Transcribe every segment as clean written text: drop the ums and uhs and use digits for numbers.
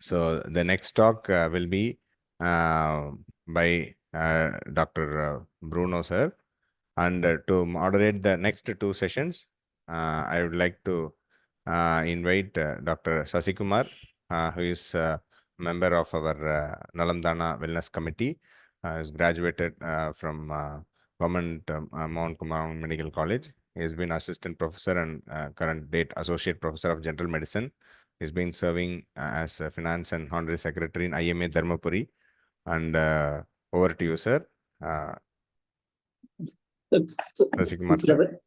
So the next talk will be by Dr. Bruno sir. And to moderate the next two sessions, I would like to invite Dr. Sasikumar, who is a member of our Nalamthaana Wellness Committee, has graduated from Government Mount Kumar Medical College. He has been assistant professor and current date associate professor of general medicine. He's been serving as a finance and honorary secretary in IMA Dharmapuri. And over to you, sir. Sasikumar, sir.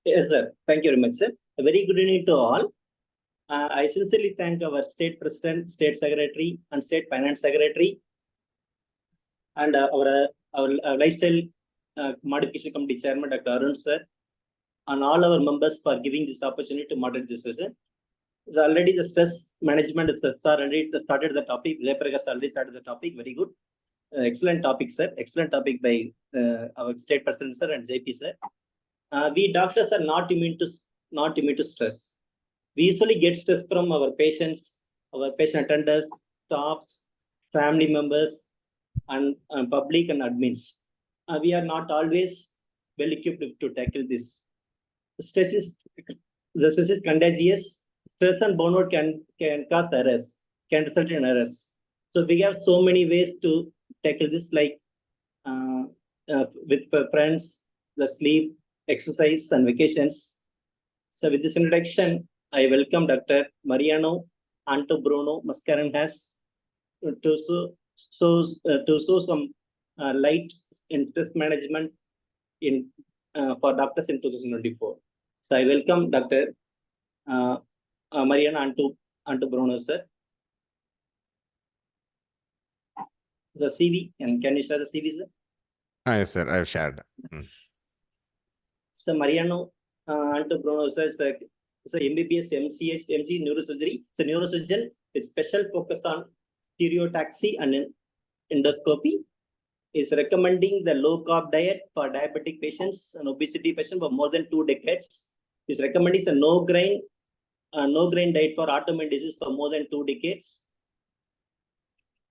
Yes, sir. Thank you very much, sir. A very good evening to all. I sincerely thank our state president, state secretary, and state finance secretary, and our lifestyle modification committee chairman, Dr. Arun sir, and all our members for giving this opportunity to moderate this session. So already the stress management is already started the topic. Jayaprakash already started the topic. Very good. Excellent topic, sir. Excellent topic by our state president, sir, and JP, sir. We doctors are not immune to stress. We usually get stress from our patients, our patient attenders, staffs, family members, and public and admins. We are not always well equipped to tackle this. The stress is contagious. Stress and burnout can cause errors, can result in errors. So we have so many ways to tackle this, like with friends, the sleep, exercise, and vacations. So with this introduction, I welcome Dr. Mariano and to Bruno Mascarenhas to show some light in stress management in for doctors in 2024. So I welcome Dr. Mariano and to Bruno, sir. The CV, and can you share the CV, sir? Yes, sir. I have shared. So Mariano and to Bruno, sir, so MBBS, MCH, MG neurosurgery. So neurosurgeon with special focus on stereotaxy and endoscopy. Is recommending the low carb diet for diabetic patients and obesity patients for more than 2 decades. Is recommending a no grain diet for autoimmune disease for more than 2 decades.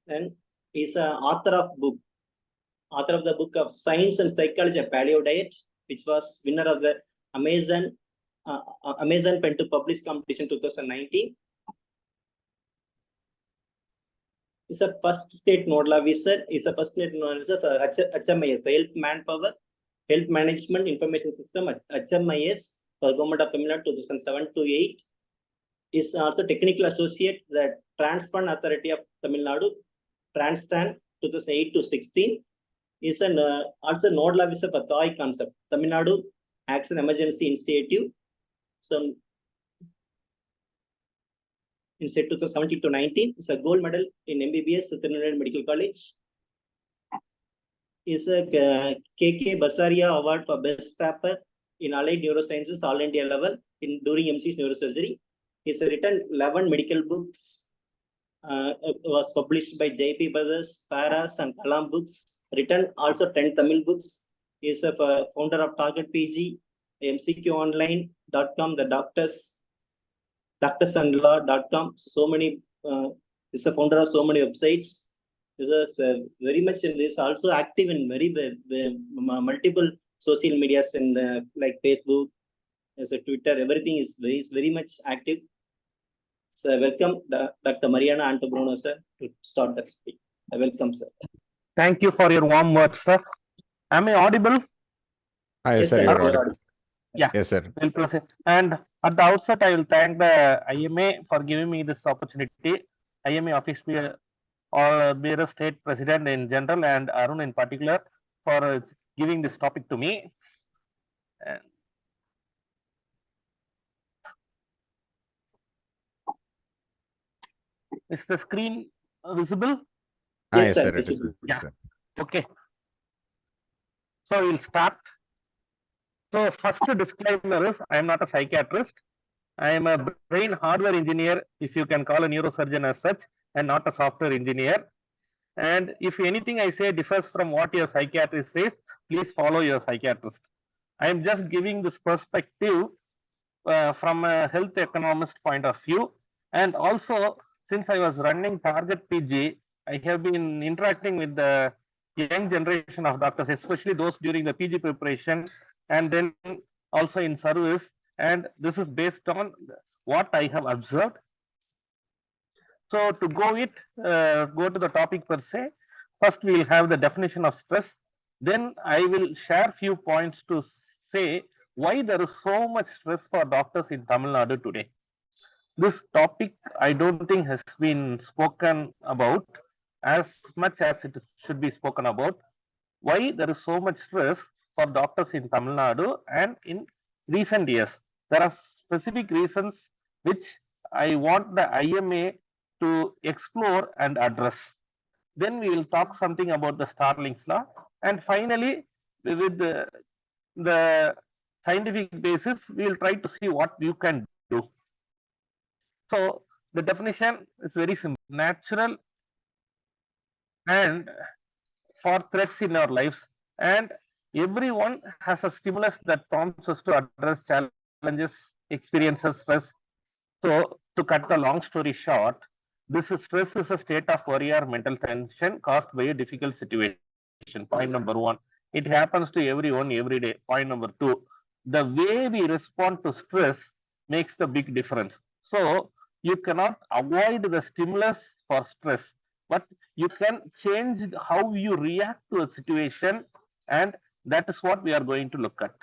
And is an author of the book of Science and Psychology of Paleo Diet, which was winner of the Amazon Pen to Publish competition 2019. Is a first state nodal officer. Is a first state nodal officer for HMIS, Health Manpower, Health Management Information System at HMIS for Government of Tamil Nadu 2007 to 8. Is also technical associate the Transplant Authority of Tamil Nadu, Transtran 2008 to 16. Is an also nodal officer for TOI concept, Tamil Nadu Action Emergency Initiative. So in 2017 to 19, is a gold medal in MBBS at Tamil Nadu Medical College. Is a KK Basaria Award for Best Paper in Allied Neurosciences All India level during MC's neurosurgery. Is written 11 medical books. Was published by JP Brothers, Paras, and Kalam Books. Written also 10 Tamil books. Is a founder of Target PG, MCQOnline.com, the doctorsandlaw.com. So many, is a founder of so many websites. Is very much in this, also active in multiple social medias in like Facebook, as a Twitter, everything is very much active. So welcome Dr. Mariano and Bruno, sir, to start the speech. I welcome, sir. Thank you for your warm words, sir. Am I audible? Yes, sir. You're audible. Yeah. Yes, sir. We'll proceed. And at the outset, I will thank the IMA for giving me this opportunity. IMA office bearer state president in general and Arun in particular for giving this topic to me. Is the screen visible? Yes, sir. It is. Yeah. Okay. So we'll start. So first disclaimer is I am not a psychiatrist. I am a brain hardware engineer, if you can call a neurosurgeon as such, and not a software engineer. And if anything I say differs from what your psychiatrist says, please follow your psychiatrist. I am just giving this perspective from a health economist point of view, and also since I was running Target PG, I have been interacting with the young generation of doctors, especially those during the PG preparation and then also in service. And this is based on what I have observed. So to go to the topic per se, first we will have the definition of stress. Then I will share few points to say why there is so much stress for doctors in Tamil Nadu today. This topic I don't think has been spoken about as much as it should be spoken about. Why there is so much stress for doctors in Tamil Nadu and in recent years. There are specific reasons which I want the IMA to explore and address. Then we will talk something about the Starling's law. And finally, with the scientific basis, we will try to see what you can do. So the definition is very simple: natural and for threats in our lives, and everyone has a stimulus that prompts us to address challenges, experiences, stress. So to cut the long story short, this stress is a state of worry or mental tension caused by a difficult situation. Point number one. It happens to everyone every day. Point number two. The way we respond to stress makes the big difference. So you cannot avoid the stimulus for stress, but you can change how you react to a situation, and that is what we are going to look at.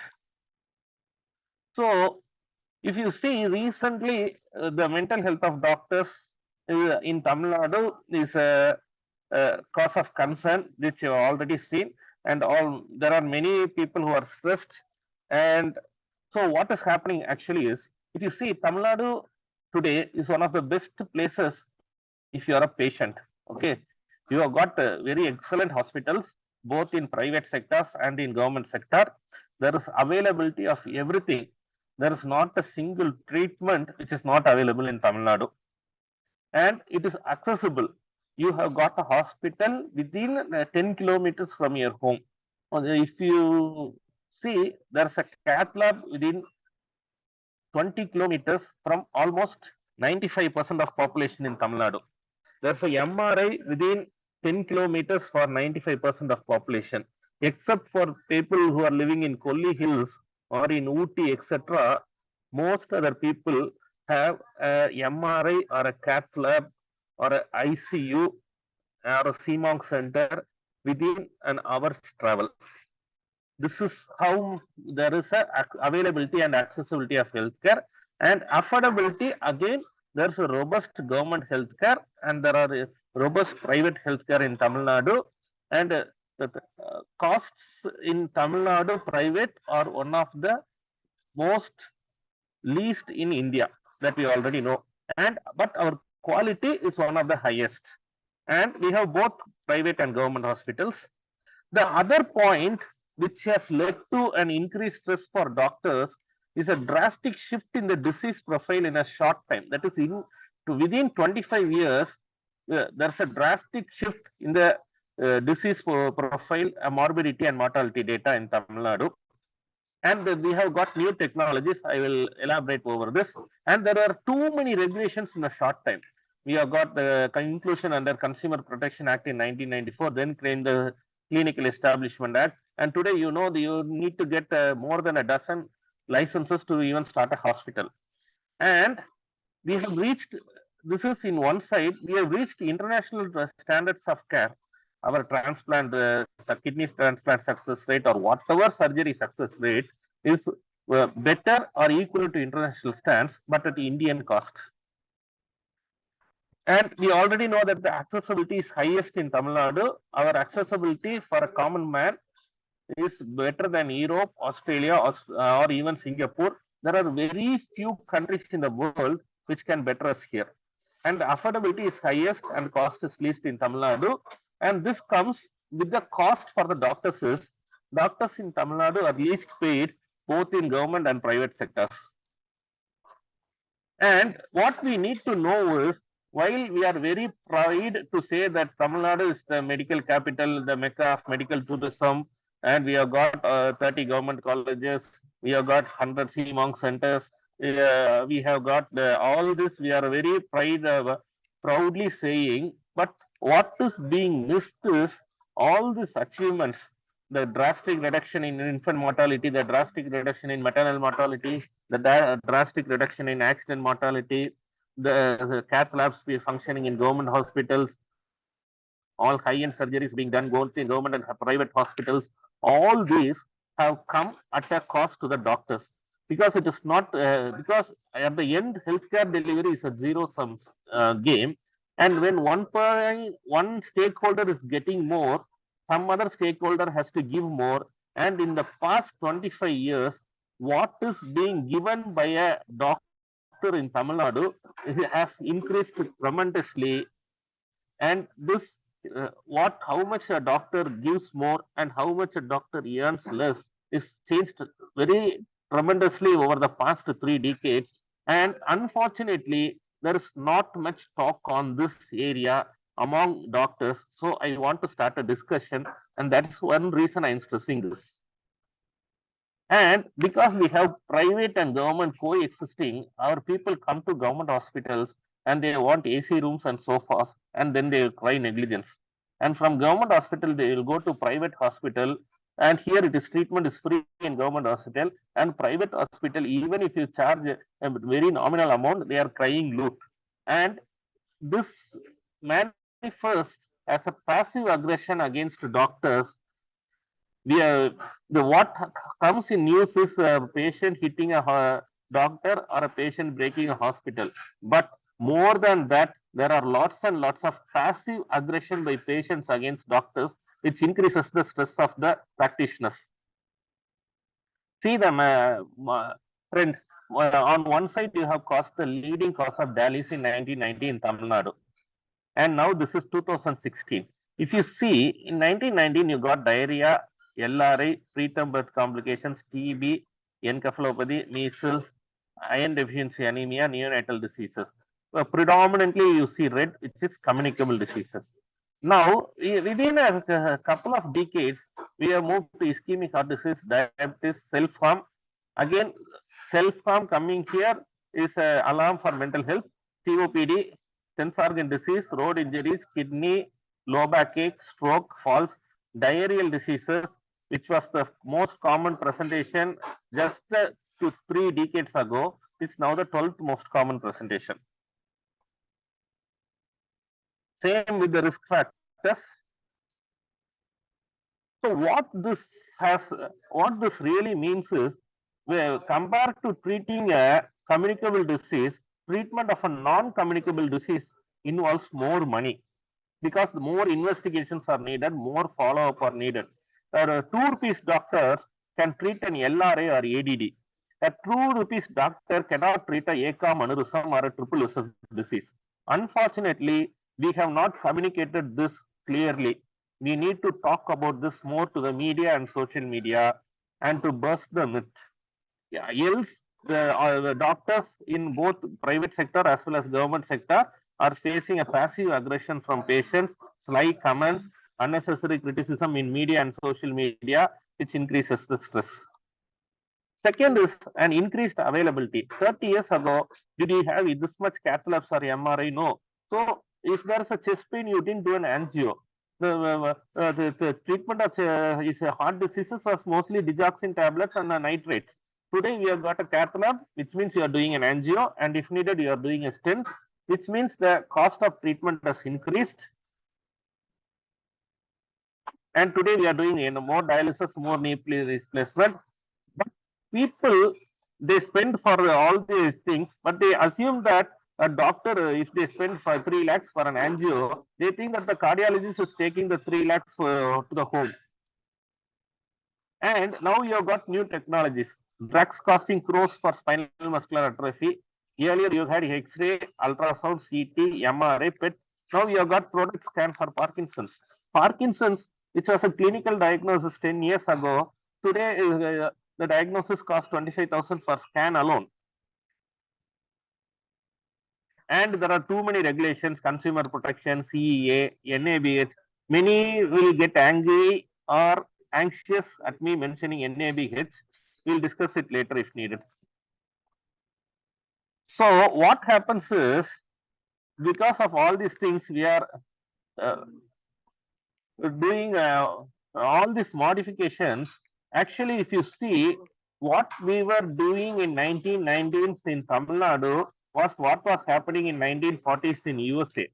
So if you see recently, the mental health of doctors in Tamil Nadu is a cause of concern, which you have already seen, and all there are many people who are stressed. And so what is happening actually is, if you see, Tamil Nadu today is one of the best places if you are a patient. Okay, you have got very excellent hospitals, both in private sectors and in government sector. There is availability of everything. There is not a single treatment which is not available in Tamil Nadu, and it is accessible. You have got a hospital within 10 kilometers from your home. If you see, there's a cath lab within 20 kilometers from almost 95% of population in Tamil Nadu. There's a MRI within 10 kilometers for 95% of population, except for people who are living in Kolli Hills or in Ooty, etc. Most other people have a MRI or a cath lab or a ICU or a CMONC center within an hour's travel. This is how there is a availability and accessibility of healthcare, and affordability. Again, there's a robust government healthcare and there are robust private healthcare in Tamil Nadu, and the costs in Tamil Nadu private are one of the most least in India, that we already know, and but our quality is one of the highest, and we have both private and government hospitals. The other point which has led to an increased stress for doctors is a drastic shift in the disease profile in a short time. That is, within 25 years, there's a drastic shift in the disease profile, morbidity and mortality data in Tamil Nadu. And we have got new technologies. I will elaborate over this. And there are too many regulations in a short time. We have got the inclusion under Consumer Protection Act in 1994, then came the Clinical Establishment Act. And today, you know, you need to get more than a dozen licenses to even start a hospital. And we have reached, this is in one side, we have reached international standards of care. Our transplant, kidney transplant success rate or whatever surgery success rate is better or equal to international standards, but at the Indian cost. And we already know that the accessibility is highest in Tamil Nadu. Our accessibility for a common man is better than Europe, Australia, or even Singapore. There are very few countries in the world which can better us here. And the affordability is highest and cost is least in Tamil Nadu. And this comes with the cost for the doctors is, doctors in Tamil Nadu are least paid both in government and private sectors. And what we need to know is, while we are very proud to say that Tamil Nadu is the medical capital, the mecca of medical tourism, and we have got 30 government colleges, we have got 100 CMONC centers, we have got all this, we are very proud proudly saying, but what is being missed is all these achievements, the drastic reduction in infant mortality, the drastic reduction in maternal mortality, the drastic reduction in accident mortality, the cath labs functioning in government hospitals, all high-end surgeries being done both in government and private hospitals. All these have come at a cost to the doctors, because it is not because at the end healthcare delivery is a zero-sum game, and when one stakeholder is getting more, some other stakeholder has to give more. And in the past 25 years, what is being given by a doctor in Tamil Nadu has increased tremendously. And this what how much a doctor gives more and how much a doctor earns less is changed very tremendously over the past 3 decades. And unfortunately, there is not much talk on this area among doctors. So I want to start a discussion, and that is one reason I am stressing this. And because we have private and government coexisting, our people come to government hospitals and they want AC rooms and sofas, and then they cry negligence. And from government hospital, they will go to private hospital, and here it is treatment is free in government hospital, and private hospital, even if you charge a very nominal amount, they are crying loot. And this manifests as a passive aggression against doctors. The what comes in news is a patient hitting a doctor or a patient breaking a hospital. But more than that, there are lots and lots of passive aggression by patients against doctors, which increases the stress of the practitioners. See the friends. On one side, you have caused the leading cause of dialysis in 1990 in Tamil Nadu. And now this is 2016. If you see, in 1919, you got diarrhea, LRI, preterm birth complications, TB, encephalopathy, measles, iron deficiency anemia, neonatal diseases. Predominantly, you see red, which is communicable diseases. Now, within a couple of decades, we have moved to ischemic heart disease, diabetes, self-harm. Again, self-harm coming here is an alarm for mental health, COPD, sense organ disease, road injuries, kidney, low backache, stroke, falls, diarrheal diseases, which was the most common presentation just 3 decades ago, is now the 12th most common presentation. Same with the risk factors. So what this really means is, compared to treating a communicable disease, treatment of a non-communicable disease involves more money, because more investigations are needed, more follow-up are needed. A 2 rupees doctor can treat an LRA or ADD. A 2 rupees doctor cannot treat a ACOM aneurysm or a triple disease. Unfortunately, we have not communicated this clearly. We need to talk about this more to the media and social media and to burst the myth. Yeah, else the doctors in both private sector as well as government sector are facing a passive aggression from patients, sly comments, unnecessary criticism in media and social media, which increases the stress. Second is an increased availability. 30 years ago, did you have this much cath labs or MRI? No. So if there is a chest pain, you didn't do an angio. The treatment of heart diseases was mostly digoxin tablets and nitrates. Today, we have got a cath lab, which means you are doing an angio, and if needed, you are doing a stent, which means the cost of treatment has increased. And today, we are doing more dialysis, more knee replacement. But people, they spend for all these things, but they assume that a doctor, if they spend for 3 lakhs for an angio, they think that the cardiologist is taking the 3 lakhs to the home. And now you have got new technologies, drugs costing crores for spinal muscular atrophy. Earlier you had X-ray, ultrasound, CT, MRI, PET. Now you have got product scan for Parkinson's. Parkinson's, which was a clinical diagnosis 10 years ago, today the diagnosis costs 25,000 for scan alone. And there are too many regulations, consumer protection, CEA, NABH. Many will get angry or anxious at me mentioning NABH. We'll discuss it later if needed. So what happens is, because of all these things, we are doing all these modifications. Actually, if you see what we were doing in 1919s in Tamil Nadu was what was happening in 1940s in USA.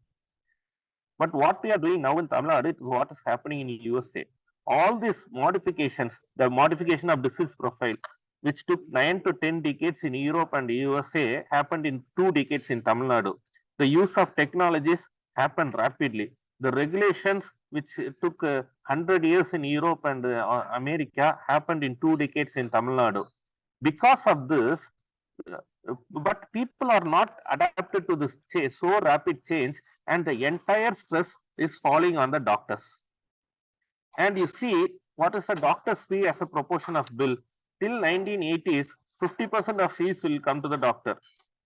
But what we are doing now in Tamil Nadu is what is happening in USA. All these modifications, the modification of disease profile, which took 9 to 10 decades in Europe and USA, happened in 2 decades in Tamil Nadu. The use of technologies happened rapidly. The regulations, which took 100 years in Europe and America, happened in 2 decades in Tamil Nadu. Because of this, but people are not adapted to this so rapid change, and the entire stress is falling on the doctors. And you see, what is the doctor's fee as a proportion of bill? Till 1980s, 50% of fees will come to the doctor.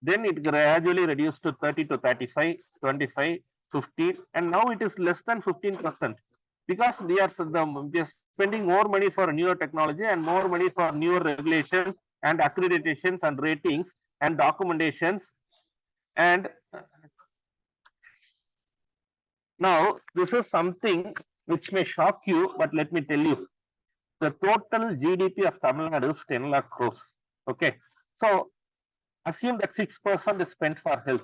Then it gradually reduced to 30 to 35, 25, 15, and now it is less than 15%, because we are spending more money for newer technology and more money for newer regulations and accreditations and ratings and documentations. And now this is something which may shock you, but let me tell you, the total GDP of Tamil Nadu is 10 lakh crores. Okay, so assume that 6% is spent for health.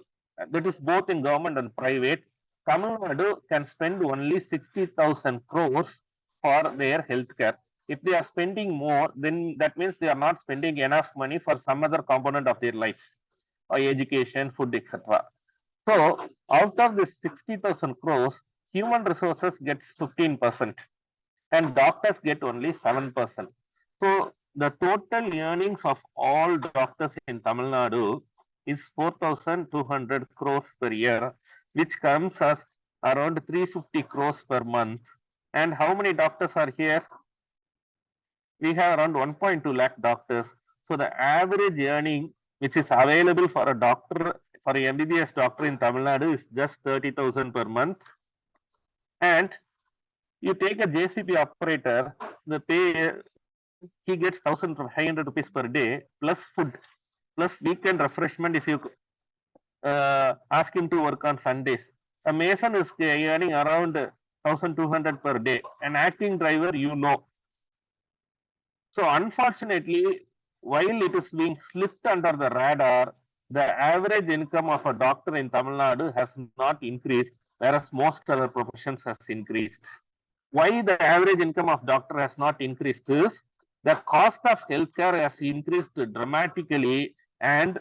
That is both in government and private. Tamil Nadu can spend only 60,000 crores for their healthcare. If they are spending more, then that means they are not spending enough money for some other component of their life, or education, food, etc. So out of this 60,000 crores, human resources gets 15%, and doctors get only 7%. So the total earnings of all doctors in Tamil Nadu is 4,200 crores per year, which comes as around 350 crores per month. And how many doctors are here? We have around 1.2 lakh doctors. So the average earning which is available for a doctor, for a MBBS doctor in Tamil Nadu, is just 30,000 per month. And you take a JCB operator, the pay, he gets 1,500 rupees per day plus food, plus weekend refreshment if you ask him to work on Sundays. A mason is earning around 1,200 per day. An acting driver, you know. So unfortunately, while it is being slipped under the radar, the average income of a doctor in Tamil Nadu has not increased, whereas most other professions has increased. Why the average income of doctor has not increased is the cost of healthcare has increased dramatically, and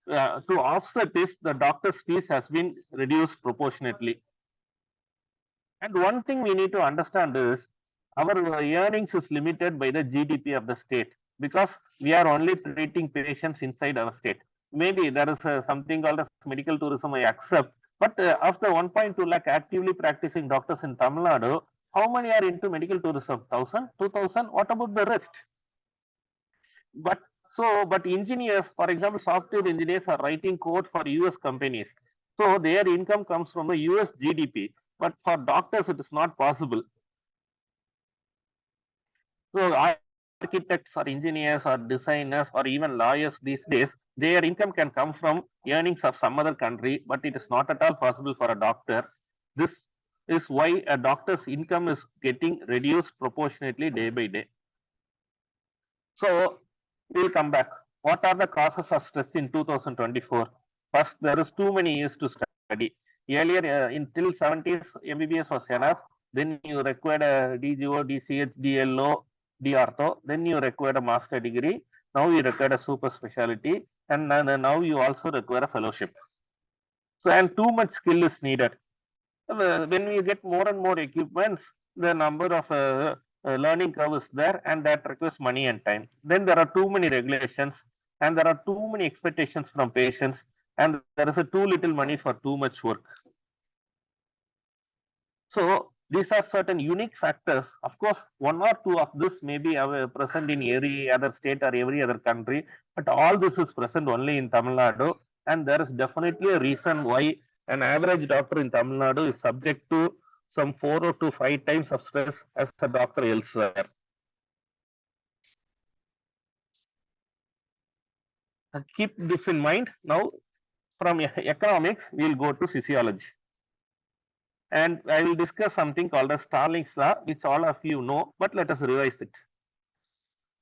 to offset this, the doctor's fees has been reduced proportionately. And one thing we need to understand is our earnings is limited by the GDP of the state, because we are only treating patients inside our state. Maybe there is something called as medical tourism, I accept, but of the 1.2 lakh actively practicing doctors in Tamil Nadu, how many are into medical tourism? 1,000, 2,000? What about the rest? But engineers, for example, software engineers are writing code for US companies. So their income comes from the US GDP. But for doctors, it is not possible. So architects or engineers or designers or even lawyers these days, their income can come from earnings of some other country, but it is not at all possible for a doctor. This is why a doctor's income is getting reduced proportionately day by day. So we'll come back. What are the causes of stress in 2024? First, there is too many years to study. Earlier, until 70s, MBBS was enough. Then you required a DGO, DCH, DLO, DOrtho. Then you required a master degree. Now you require a super specialty, and now you also require a fellowship. So, and too much skill is needed. When we get more and more equipments, the number of learning curve is there, and that requires money and time. Then there are too many regulations, and there are too many expectations from patients, and there is too little money for too much work. So these are certain unique factors. Of course, one or two of this may be present in every other state or every other country, but all this is present only in Tamil Nadu, and there is definitely a reason why an average doctor in Tamil Nadu is subject to some 4 to 5 times of stress as a doctor elsewhere. And keep this in mind. Now, from economics, we'll go to physiology. And I will discuss something called as Starling's law, which all of you know, but let us revise it.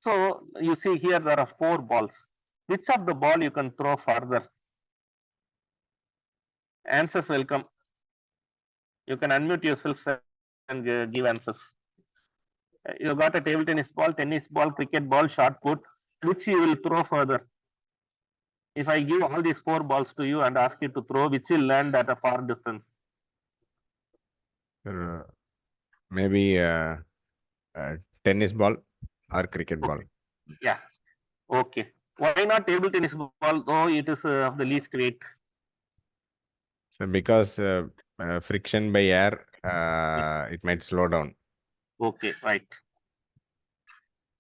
So you see here there are 4 balls. Which of the ball you can throw further? Answers will come. You can unmute yourself and give answers. You got a table tennis ball, cricket ball, shot put. Which you will throw further? If I give all these 4 balls to you and ask you to throw, which will land at a far distance? Maybe tennis ball or cricket ball. Yeah. Okay. Why not table tennis ball, though it is of the least weight? So because friction by air, it might slow down. Okay, right.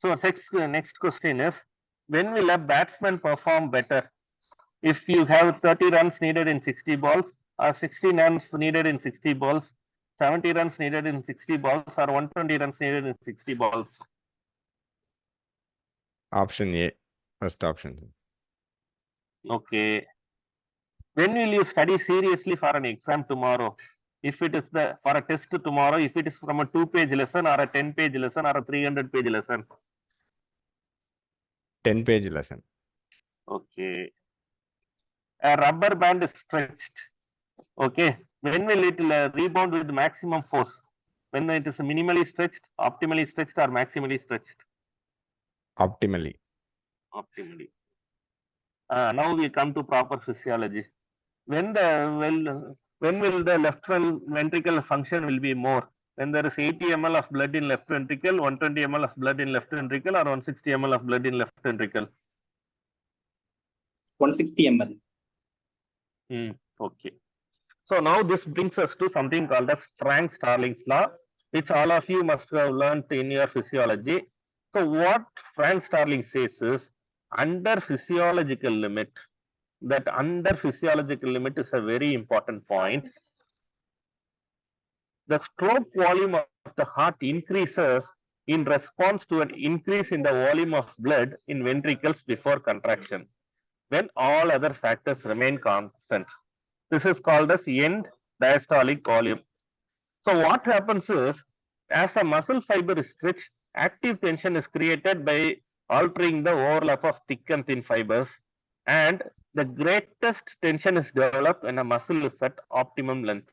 So next question is, when will a batsman perform better? If you have 30 runs needed in 60 balls, or 60 runs needed in 60 balls, 70 runs needed in 60 balls, or 120 runs needed in 60 balls? Option A, first option. Okay. When will you study seriously for an exam tomorrow? If it is for a test tomorrow, if it is from a 2-page lesson or a 10-page lesson or a 300-page lesson? 10-page lesson. Okay. A rubber band is stretched. Okay. When will it rebound with maximum force? When it is minimally stretched, optimally stretched, or maximally stretched? Optimally. Optimally. Now we come to proper physiology. When will the left ventricle function will be more? When there is 80 ml of blood in left ventricle, 120 ml of blood in left ventricle, or 160 ml of blood in left ventricle? 160 ml. Okay. So now this brings us to something called as Frank-Starling's law, which all of you must have learned in your physiology. So what Frank-Starling says is, under physiological limit, that under physiological limit is a very important point. The stroke volume of the heart increases in response to an increase in the volume of blood in ventricles before contraction, when all other factors remain constant. This is called as end diastolic volume. So what happens is, as a muscle fiber is stretched, active tension is created by altering the overlap of thick and thin fibers, and the greatest tension is developed when a muscle is at optimum length.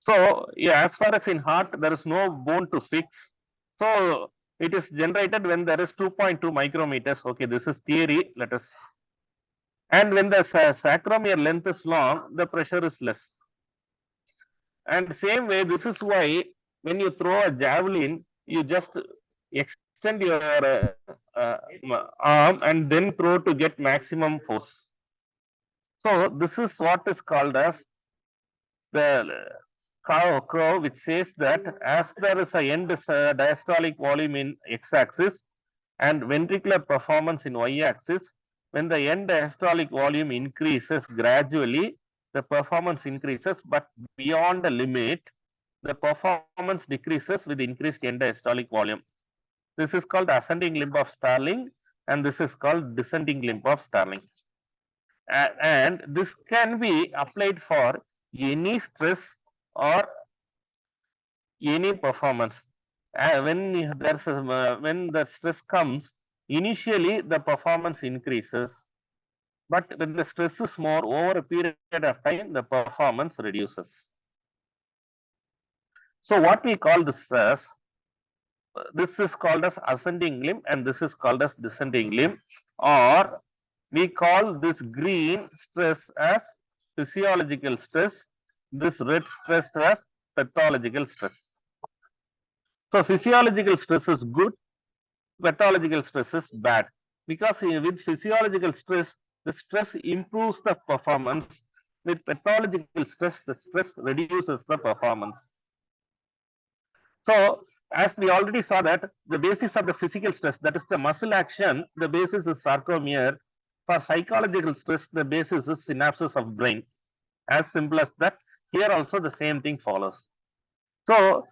So, yeah, as far as in heart, there is no bone to fix. So, it is generated when there is 2.2 micrometers. Okay, this is theory. Let us. And when the sacrometer length is long, the pressure is less. And same way, this is why when you throw a javelin, you just extend your arm and then throw to get maximum force. So, this is what is called as the crow, which says that as there is a end diastolic volume in x-axis and ventricular performance in y-axis, when the end diastolic volume increases gradually, the performance increases, but beyond the limit, the performance decreases with increased end diastolic volume. This is called ascending limb of Starling, and this is called descending limb of Starling. And this can be applied for any stress or any performance. When the stress comes, initially the performance increases, but when the stress is more, over a period of time, the performance reduces. So what we call this as, this is called as ascending limb and this is called as descending limb, or we call this green stress as physiological stress, this red stress as pathological stress. So physiological stress is good, pathological stress is bad, because with physiological stress, the stress improves the performance. With pathological stress, the stress reduces the performance. So as we already saw that the basis of the physical stress, that is the muscle action, the basis is sarcomere. For psychological stress, the basis is synapses of brain. As simple as that. Here also the same thing follows. So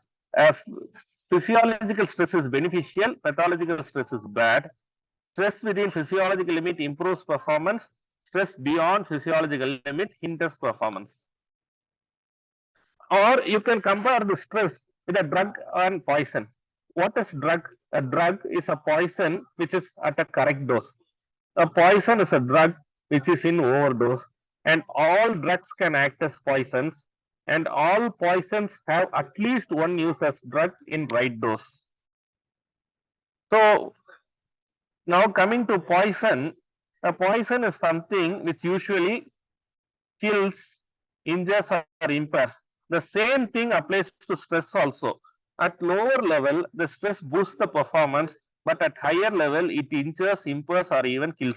physiological stress is beneficial, pathological stress is bad. Stress within physiological limit improves performance. Stress beyond physiological limit hinders performance. Or you can compare the stress with a drug and poison. What is drug? A drug is a poison which is at a correct dose. A poison is a drug which is in overdose, and all drugs can act as poisons, and all poisons have at least one use as drug in right dose. So now coming to poison, a poison is something which usually kills, injures or impairs. The same thing applies to stress also. At lower level, the stress boosts the performance, but at higher level, it injures, impairs or even kills.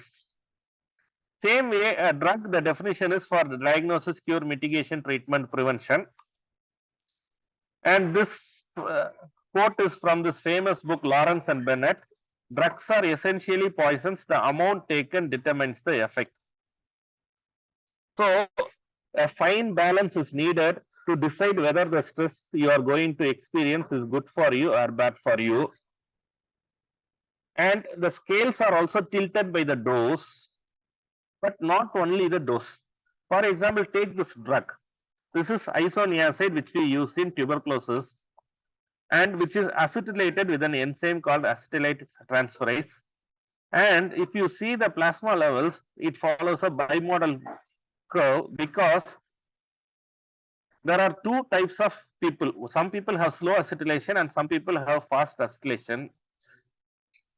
Same way, a drug, the definition is for the diagnosis, cure, mitigation, treatment, prevention. And this quote is from this famous book, Lawrence and Bennett. Drugs are essentially poisons. The amount taken determines the effect. So, a fine balance is needed to decide whether the stress you are going to experience is good for you or bad for you. And the scales are also tilted by the dose, but not only the dose. For example, take this drug. This is isoniazid, which we use in tuberculosis, and which is acetylated with an enzyme called acetylate transferase. And if you see the plasma levels, it follows a bimodal curve because there are two types of people. Some people have slow acetylation and some people have fast acetylation.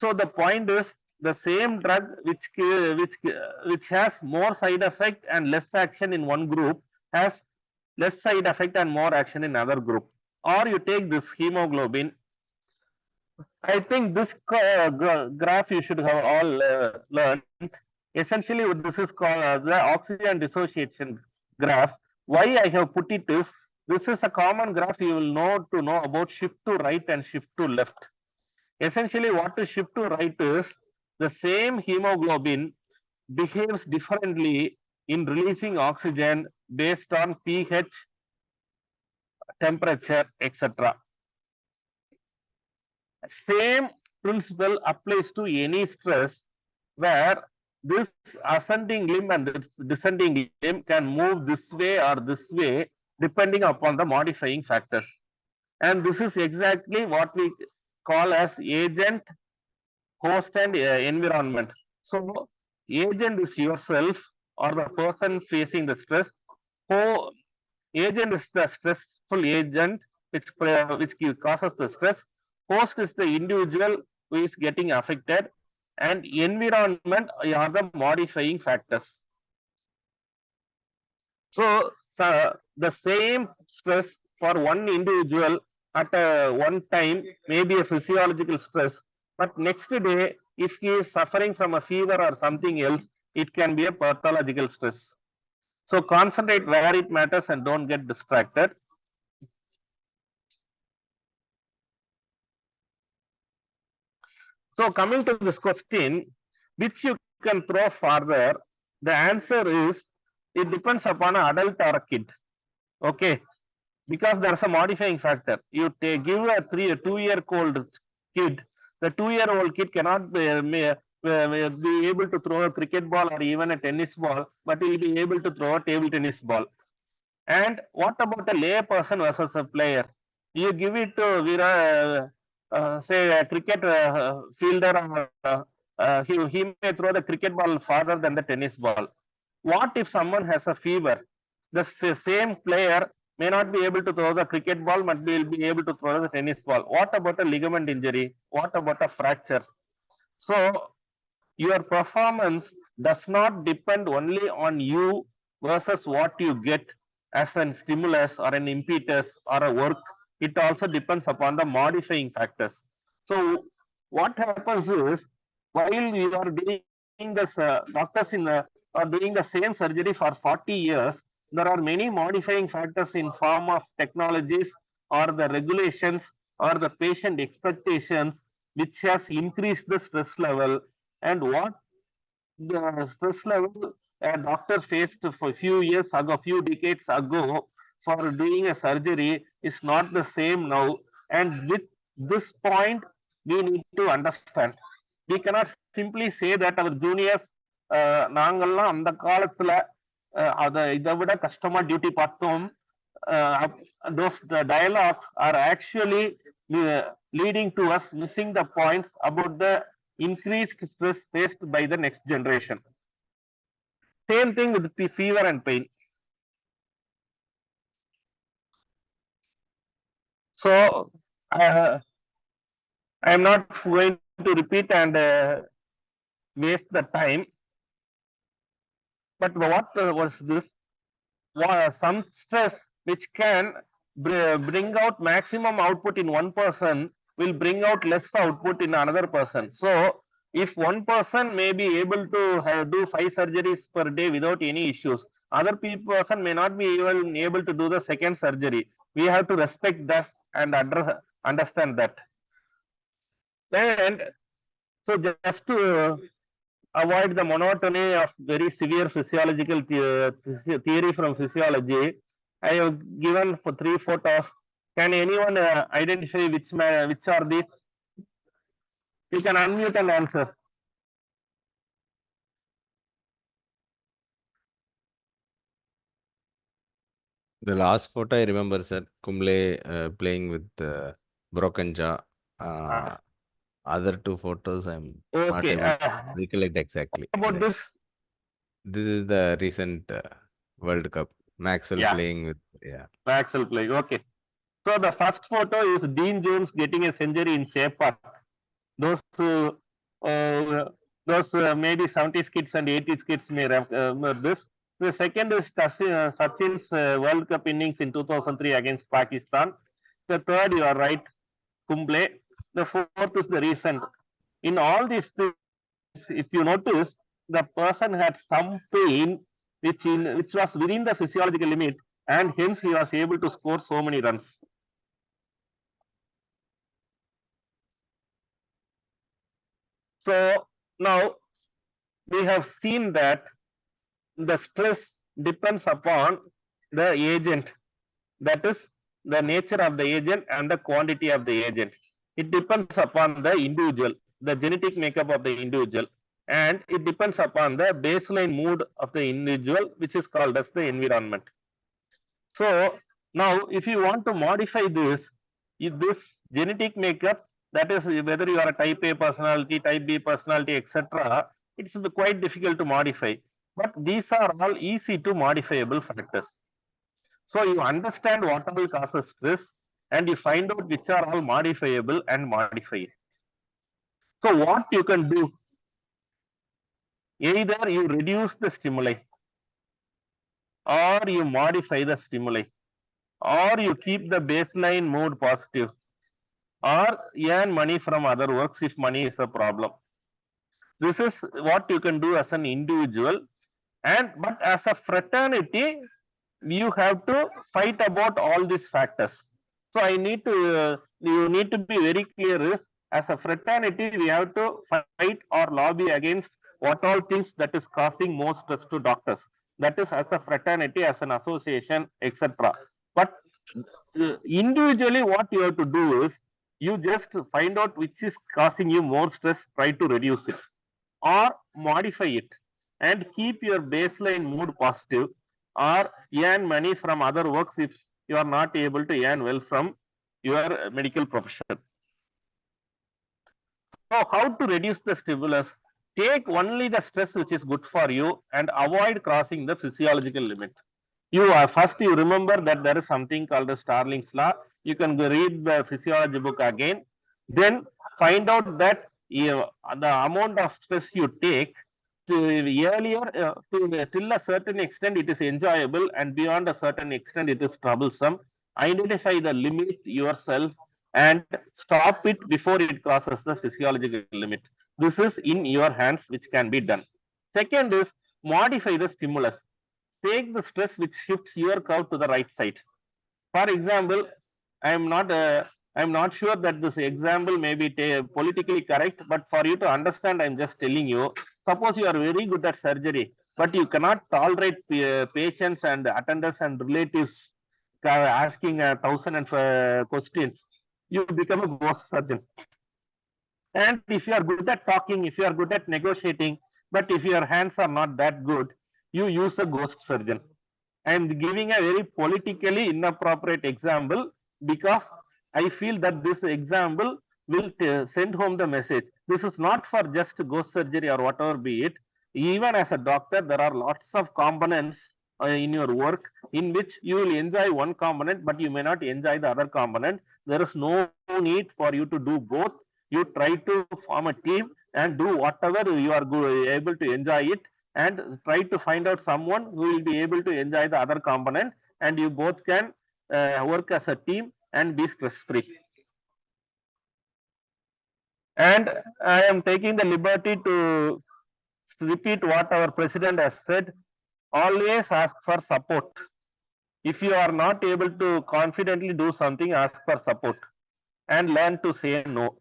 So the point is, the same drug which has more side effect and less action in one group has less side effect and more action in another group. Or you take this hemoglobin. I think this graph you should have all learned. Essentially, this is called the oxygen dissociation graph. Why I have put it is, this is a common graph you will know about shift to right and shift to left. Essentially, what is shift to right is, the same hemoglobin behaves differently in releasing oxygen based on pH, temperature, etc. Same principle applies to any stress, where this ascending limb and this descending limb can move this way or this way depending upon the modifying factors. And this is exactly what we call as agent, host and environment. So agent is yourself or the person facing the stress. So agent is the stressful agent which causes the stress. Host is the individual who is getting affected, and environment are the modifying factors. So the same stress for one individual at one time may be a physiological stress, but next day, if he is suffering from a fever or something else, it can be a pathological stress. So concentrate where it matters and don't get distracted. So coming to this question, which you can throw further, the answer is, it depends upon an adult or a kid. Okay, because there's a modifying factor. You give a 2-year-old kid, the 2-year-old kid cannot be able to throw a cricket ball or even a tennis ball, but he will be able to throw a table tennis ball. And what about a lay person versus a player? You give it to say a cricket fielder, he may throw the cricket ball farther than the tennis ball. What if someone has a fever? The same player may not be able to throw the cricket ball, but will be able to throw the tennis ball. What about a ligament injury? What about a fracture? So your performance does not depend only on you versus what you get as a stimulus or an impetus or a work. It also depends upon the modifying factors. So what happens is, while you are doing this, doctors are doing the same surgery for 40 years, there are many modifying factors in form of technologies or the regulations or the patient expectations which has increased the stress level. And what the stress level a doctor faced for a few years ago, few decades ago, for doing a surgery is not the same now. And with this point, we need to understand. we cannot simply say that our juniors நாங்கெல்லாம் அந்த காலத்துல அதை இதை விட கஷ்டமா duty பார்த்தோம். Those dialogues are actually leading to us missing the points about the increased stress faced by the next generation. Same thing with the fever and pain. So I am not going to repeat and waste the time. But what was this? Some stress which can bring out maximum output in one person will bring out less output in another person. So if one person may be able to do 5 surgeries per day without any issues, other person may not be even able to do the second surgery. We have to respect that and understand that. And so just to avoid the monotony of very severe physiological theory from physiology, I have given for 3 photos. Can anyone identify which are these? You can unmute and answer. The last photo I remember, sir, Kumble playing with broken jaw. Other 2 photos I'm not Okay. able to recollect exactly. What about this? This is the recent World Cup. Maxwell playing with, Maxwell playing. Okay. So the first photo is Dean Jones getting a century in Shape Park. Those maybe 70s kids and 80s kids may remember this. The second is Sachin's World Cup innings in 2003 against Pakistan. The third, you are right, Kumble. The fourth is the recent. In all these things, if you notice, the person had some pain which was within the physiological limit, and hence he was able to score so many runs. So now we have seen that the stress depends upon the agent, that is the nature of the agent and the quantity of the agent. It depends upon the individual, the genetic makeup of the individual, and it depends upon the baseline mood of the individual, which is called as the environment. So now if you want to modify this genetic makeup, that is whether you are a type A personality, type B personality, etc., it's quite difficult to modify. But these are all easy to modifiable factors. So you understand what all causes stress and you find out which are all modifiable and modify it. So what you can do, either you reduce the stimuli or you modify the stimuli, or you keep the baseline mood positive, or earn money from other works if money is a problem. This is what you can do as an individual, but as a fraternity, you have to fight about all these factors. So you need to be very clear is, as a fraternity, we have to fight or lobby against what all things that is causing more stress to doctors. That is as a fraternity, as an association, etc. But individually, what you have to do is, you just find out which is causing you more stress, try to reduce it or modify it and keep your baseline mood positive, or earn money from other works if you are not able to earn well from your medical profession. So how to reduce the stimulus? Take only the stress which is good for you and avoid crossing the physiological limit. First you remember that there is something called the Starling's law. You can go read the physiology book again. Then find out that the amount of stress you take till a certain extent it is enjoyable, and beyond a certain extent it is troublesome. Identify the limit yourself and stop it before it crosses the physiological limit. This is in your hands, which can be done. Second is modify the stimulus. Take the stress which shifts your curve to the right side. For example, I am not sure that this example may be politically correct, but for you to understand, I am just telling you. Suppose you are very good at surgery, but you cannot tolerate patients and attendants and relatives asking 1,000 questions. You become a ghost surgeon. And if you are good at talking, if you are good at negotiating, but if your hands are not that good, you use a ghost surgeon. I am giving a very politically inappropriate example because I feel that this example will send home the message. This is not for just ghost surgery or whatever be it. Even as a doctor, there are lots of components in your work in which you will enjoy one component, but you may not enjoy the other component. There is no need for you to do both. You try to form a team and do whatever you are able to enjoy it, and try to find out someone who will be able to enjoy the other component, and you both can work as a team and be stress free. And I am taking the liberty to repeat what our president has said: always ask for support. If you are not able to confidently do something, ask for support and learn to say no.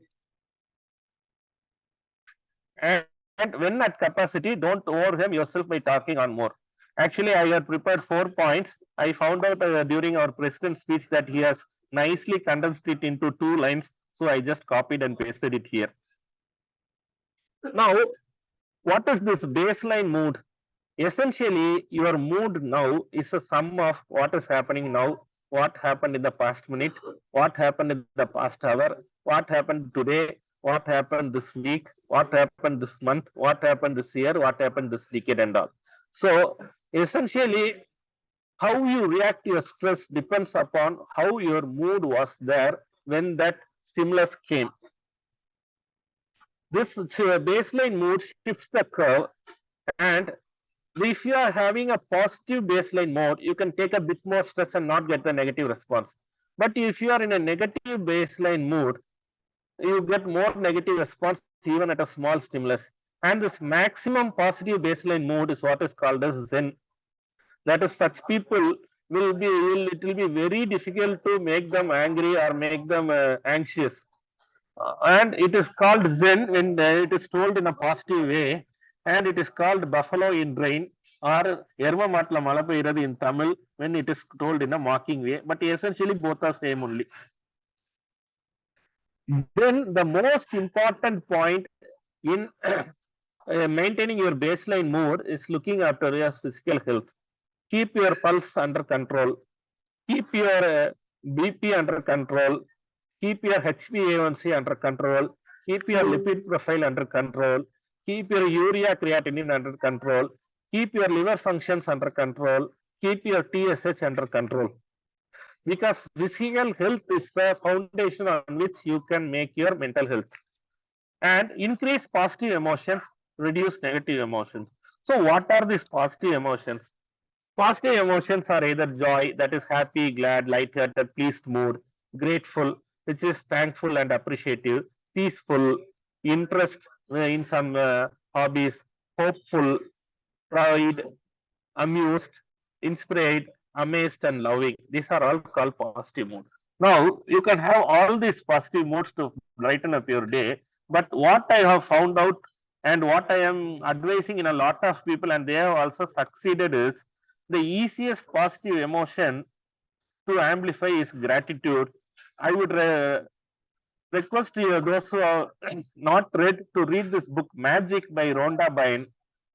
And when at capacity, don't overwhelm yourself by talking on more. Actually, I had prepared 4 points. I found out during our president's speech that he has nicely condensed it into 2 lines. So I just copied and pasted it here. Now, what is this baseline mood? Essentially, your mood now is a sum of what is happening now, what happened in the past minute, what happened in the past hour, what happened today, what happened this week, what happened this month, what happened this year, what happened this decade, and all. So, essentially, how you react to your stress depends upon how your mood was there when that stimulus came. This baseline mood shifts the curve, and if you are having a positive baseline mode, you can take a bit more stress and not get the negative response. But if you are in a negative baseline mood, you get more negative response even at a small stimulus. And this maximum positive baseline mood is what is called as Zen. That is, such people it will be very difficult to make them angry or make them anxious. And it is called Zen when it is told in a positive way, and it is called buffalo in rain or Erma Matla Malapiradi in Tamil when it is told in a mocking way, but essentially both are same only. Then the most important point in maintaining your baseline mood is looking after your physical health. Keep your pulse under control. Keep your BP under control. Keep your HbA1c under control. Keep your lipid profile under control. Keep your urea creatinine under control. Keep your liver functions under control. Keep your TSH under control. Because physical health is the foundation on which you can make your mental health. And increase positive emotions, reduce negative emotions. So what are these positive emotions? Positive emotions are either joy, that is happy, glad, light-hearted, pleased mood; grateful, which is thankful and appreciative; peaceful, interest in some hobbies; hopeful, pride, amused, inspired, amazed, and loving. These are all called positive moods. Now, you can have all these positive moods to brighten up your day, but what I have found out and what I am advising in a lot of people, and they have also succeeded, is the easiest positive emotion to amplify is gratitude. I would request those who have not read to read this book, Magic by Rhonda Byrne,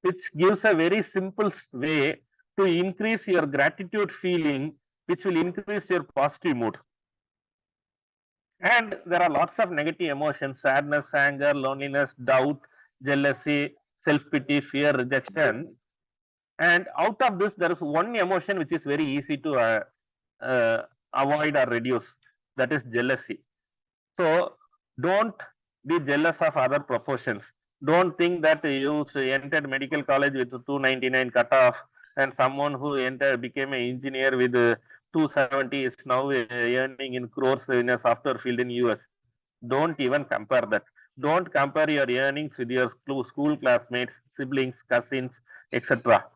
which gives a very simple way to increase your gratitude feeling, which will increase your positive mood. And there are lots of negative emotions: sadness, anger, loneliness, doubt, jealousy, self-pity, fear, rejection. And out of this, there is one emotion which is very easy to avoid or reduce, that is jealousy. So don't be jealous of other professions. Don't think that you entered medical college with 299 cutoff and someone who became an engineer with 270 is now earning in crores in a software field in US. Don't even compare that. Don't compare your earnings with your school classmates, siblings, cousins, etc.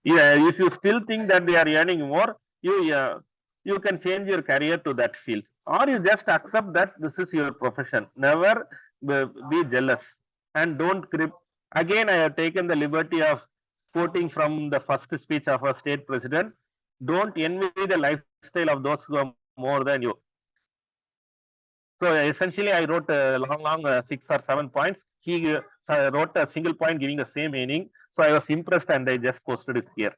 Yeah, if you still think that they are earning more, you can change your career to that field, or you just accept that this is your profession. Never be jealous and don't grip. Again, I have taken the liberty of quoting from the first speech of our state president: "Don't envy the lifestyle of those who are more than you." So essentially, I wrote long 6 or 7 points. He wrote a single point giving the same meaning. So I was impressed and I just posted it here.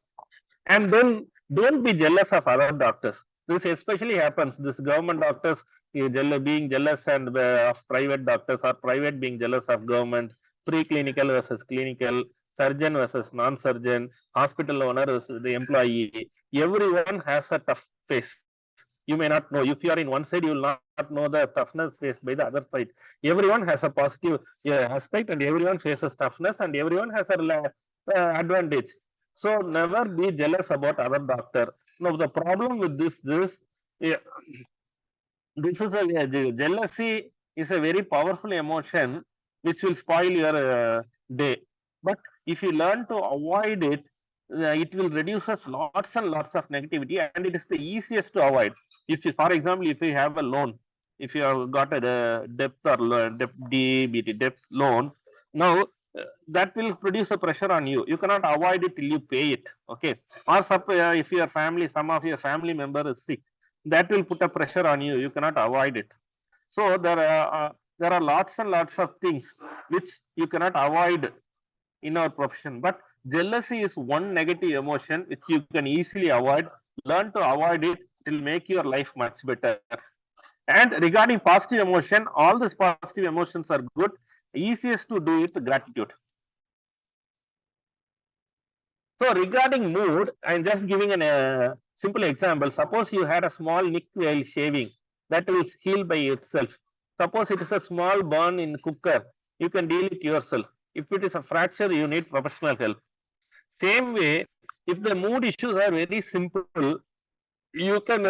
And then don't be jealous of other doctors. This especially happens. This government doctors being jealous and of private doctors, or private being jealous of government, preclinical versus clinical, surgeon versus non-surgeon, hospital owner versus the employee. Everyone has a tough face. You may not know. If you are in one side, you will not know the toughness faced by the other side. Everyone has a positive aspect, and everyone faces toughness, and everyone has a advantage. So never be jealous about other doctor. Now the problem with this this is jealousy is a very powerful emotion which will spoil your day. But if you learn to avoid it, it will reduce us lots and lots of negativity, and it is the easiest to avoid. If you, for example, if you have a loan, if you have got a debt or debt loan, now that will produce a pressure on you. You cannot avoid it till you pay it. Okay. Or if your family, some of your family member is sick, that will put a pressure on you. You cannot avoid it. So there are lots and lots of things which you cannot avoid in our profession. But jealousy is one negative emotion which you can easily avoid. Learn to avoid it. It will make your life much better. And regarding positive emotion, all these positive emotions are good. Easiest to do it, gratitude. So regarding mood, I'm just giving a simple example. Suppose you had a small nick while shaving, that will heal by itself. Suppose it is a small burn in cooker, you can deal it yourself. If it is a fracture, you need professional help. Same way, if the mood issues are very simple, you can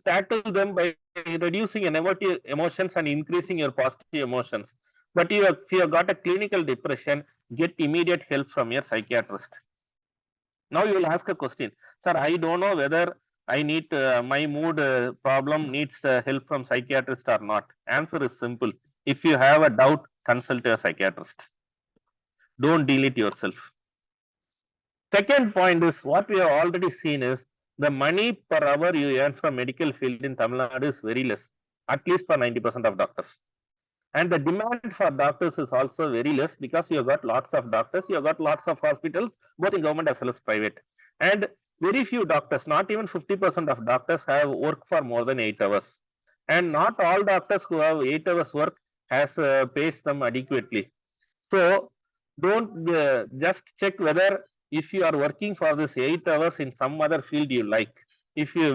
tackle them by reducing negative emotions and increasing your positive emotions. But if you have got a clinical depression, get immediate help from your psychiatrist. Now you will ask a question, sir, I don't know whether I need my mood problem needs help from psychiatrist or not. Answer is simple. If you have a doubt, consult a psychiatrist. Don't deal it yourself. Second point is what we have already seen is the money per hour you earn from medical field in Tamil Nadu is very less, at least for 90% of doctors. And the demand for doctors is also very less because you have got lots of doctors, you have got lots of hospitals, both in government as well as private. And very few doctors, not even 50% of doctors have work for more than 8 hours. And not all doctors who have 8 hours work has pays them adequately. So don't just check whether if you are working for this 8 hours in some other field you like, if you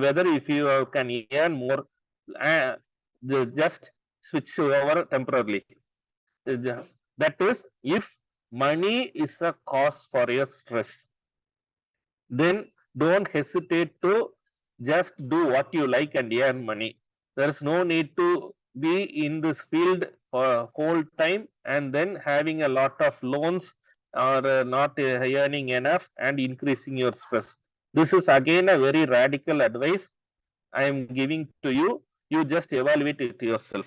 can earn more, just switch over temporarily. That is, if money is a cause for your stress, then don't hesitate to just do what you like and earn money. There is no need to be in this field for whole time and then having a lot of loans or not earning enough and increasing your stress. This is again a very radical advice I am giving to you. You just evaluate it yourself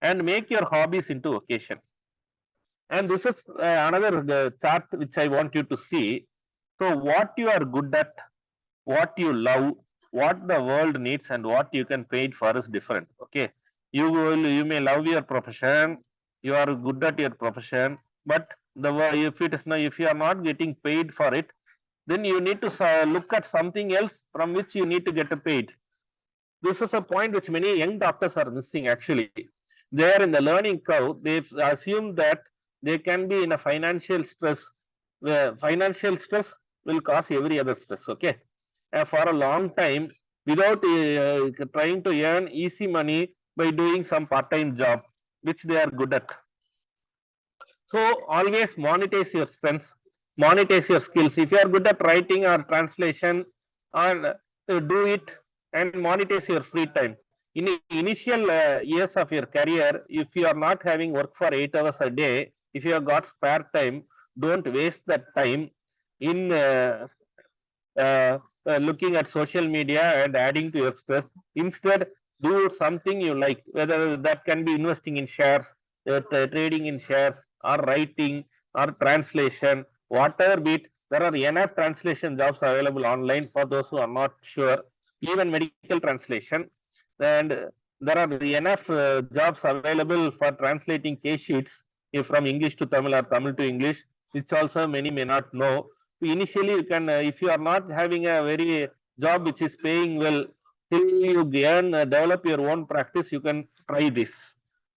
and make your hobbies into occasion. And this is another chart which I want you to see. So what you are good at, what you love, what the world needs, and what you can pay it for is different. Okay, you may love your profession, you are good at your profession, but if you are not getting paid for it, then you need to look at something else from which you need to get paid. This is a point which many young doctors are missing actually. They are in the learning curve. They assume that they can be in a financial stress. Financial stress will cause every other stress. Okay, for a long time without trying to earn easy money by doing some part-time job which they are good at. So always monetize your strengths, monetize your skills. If you are good at writing or translation, or do it and monetize your free time. In the initial years of your career, if you are not having work for 8 hours a day, if you have got spare time, don't waste that time in looking at social media and adding to your stress. Instead, do something you like, whether that can be investing in shares, trading in shares, or writing, or translation, whatever be it. There are enough translation jobs available online for those who are not sure, even medical translation. And there are enough jobs available for translating case sheets from English to Tamil or Tamil to English, which also many may not know. Initially, you can, if you are not having a very job which is paying well, till you develop your own practice, you can try this.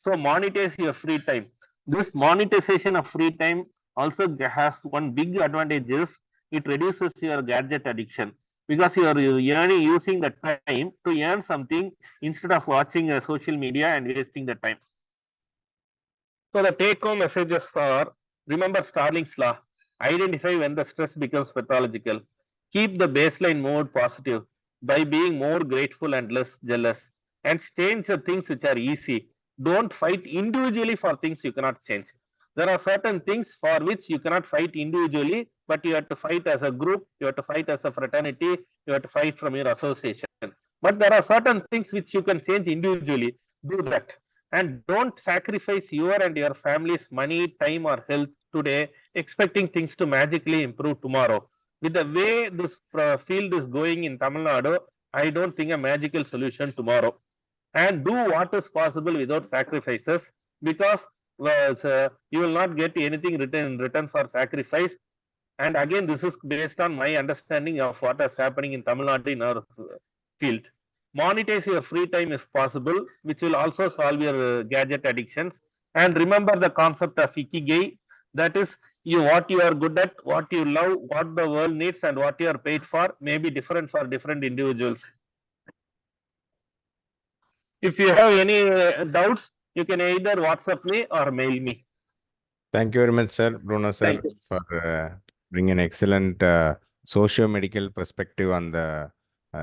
So monetize your free time. This monetization of free time also has one big advantage is it reduces your gadget addiction, because you are using the time to earn something instead of watching social media and wasting the time. So the take home messages are: remember Starling's law, identify when the stress becomes pathological, keep the baseline mode positive by being more grateful and less jealous, and change the things which are easy. Don't fight individually for things you cannot change. There are certain things for which you cannot fight individually, but you have to fight as a group, you have to fight as a fraternity, you have to fight from your association. But there are certain things which you can change individually. Do that. And don't sacrifice your and your family's money, time, or health today, expecting things to magically improve tomorrow. With the way this field is going in Tamil Nadu, I don't think a magical solution tomorrow. And do what is possible without sacrifices, because you will not get anything in return for sacrifice. And again, this is based on my understanding of what is happening in Tamil Nadu in our field. Monetize your free time if possible, which will also solve your gadget addictions. And remember the concept of ikigai, that is, what you are good at, what you love, what the world needs, and what you are paid for may be different for different individuals. If you have any doubts, you can either WhatsApp me or mail me. Thank you very much, sir, Bruno, sir, for bringing an excellent socio-medical perspective on the.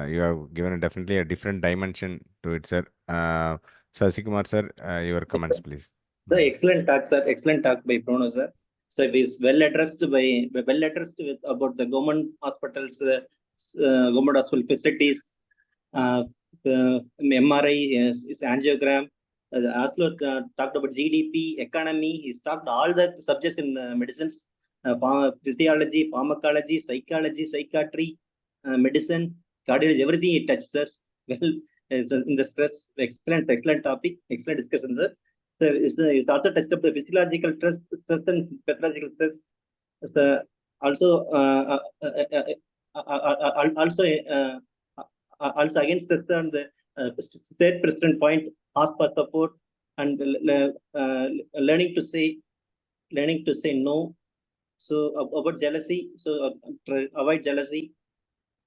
You have given definitely a different dimension to it, sir. Sasikumar, sir, your comments, please. The excellent talk, sir. Excellent talk by Bruno, sir. So it is well addressed with about the government hospitals, government hospital facilities, MRI, angiogram. Aslo talked about GDP, economy. He's talked all the subjects in medicines, physiology, pharmacology, psychology, psychiatry, medicine, cardiology, everything he touches us. Well, in the stress, excellent topic, excellent discussion, sir. So it's also touched up the physiological stress and pathological stress. Also against on the state president point, ask for support and learning to say no. So about jealousy, so avoid jealousy.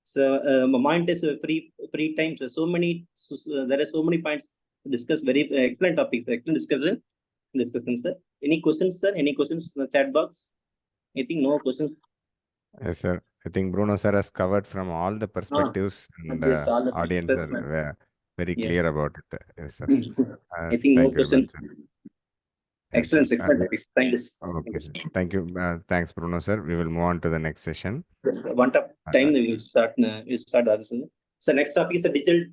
So mind is free time. So many there are so many points to discuss. Very excellent topics, excellent discussion, sir. Any questions, sir? Any questions in the chat box? I think no questions. Yes, sir. I think Bruno sir has covered from all the perspectives, and yes, all the audience are very clear about it. Yes, sir. I think no questions. Excellent, yes, excellent topics. Thank you. Okay, sir. Thank you. Thanks, Bruno sir. We will move on to the next session. One time we will start. So next topic is the digital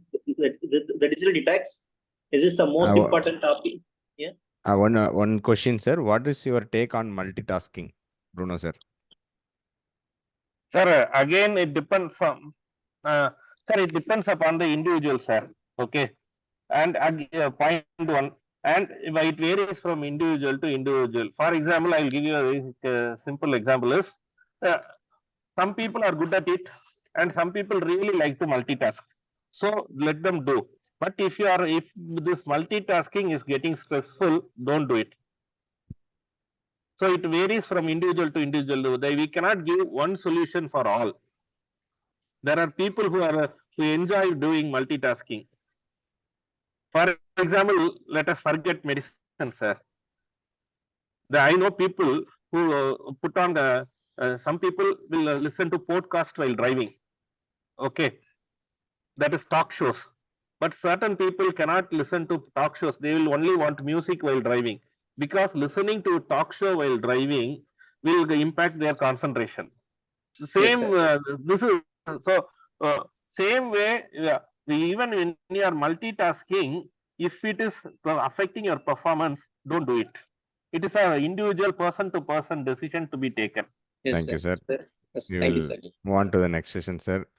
detox. Is this the most important topic? Yeah. One question, sir. What is your take on multitasking, Bruno sir? Sir, again, it depends on, sir, it depends upon the individual, sir. Okay. And point one, and it varies from individual to individual. For example, I will give you a simple example is, some people are good at it, and some people really like to multitask. So let them do. But if this multitasking is getting stressful, don't do it. So it varies from individual to individual. We cannot give one solution for all. There are people who enjoy doing multitasking. For example, let us forget medicine, sir. I know people who put on some people will listen to podcast while driving. Okay, that is talk shows. But certain people cannot listen to talk shows. They will only want music while driving, because listening to talk show while driving will impact their concentration. Same, yes, this is so. Same way, even when you are multitasking, if it is affecting your performance, don't do it. It is an individual person-to-person decision to be taken. Yes, thank you, sir. Yes, we thank will you, sir. move on to the next session, sir.